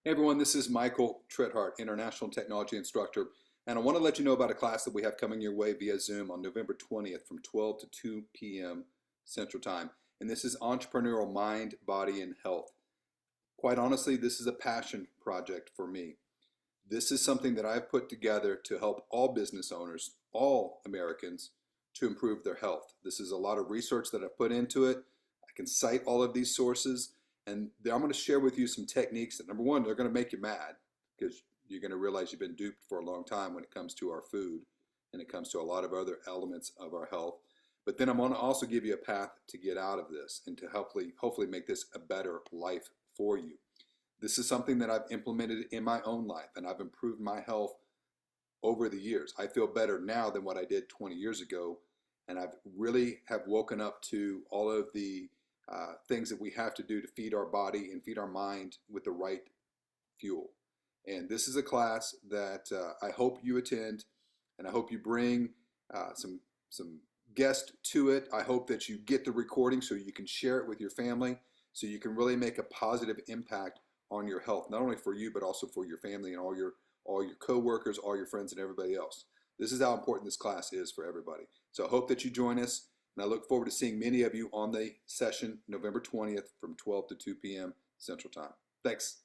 Hey everyone, this is Michael Tritthart, International Technology Instructor, and I want to let you know about a class that we have coming your way via Zoom on November 20th from 12 to 2 p.m. Central Time. And this is Entrepreneurial Mind, Body, and Health. Quite honestly, this is a passion project for me. This is something that I've put together to help all business owners, all Americans, to improve their health. This is a lot of research that I've put into it. I can cite all of these sources, and I'm going to share with you some techniques that, number one, they're going to make you mad because you're going to realize you've been duped for a long time when it comes to our food and it comes to a lot of other elements of our health. But then I'm going to also give you a path to get out of this and to hopefully make this a better life for you. This is something that I've implemented in my own life, and I've improved my health over the years. I feel better now than what I did 20 years ago, and I've really have woken up to all of the things that we have to do to feed our body and feed our mind with the right fuel. And this is a class that I hope you attend, and I hope you bring some guests to it. I hope that you get the recording so you can share it with your family, so you can really make a positive impact on your health, not only for you but also for your family and all your coworkers, all your friends, and everybody else. This is how important this class is for everybody. So I hope that you join us, and I look forward to seeing many of you on the session November 20th from 12 to 2 p.m. Central Time. Thanks.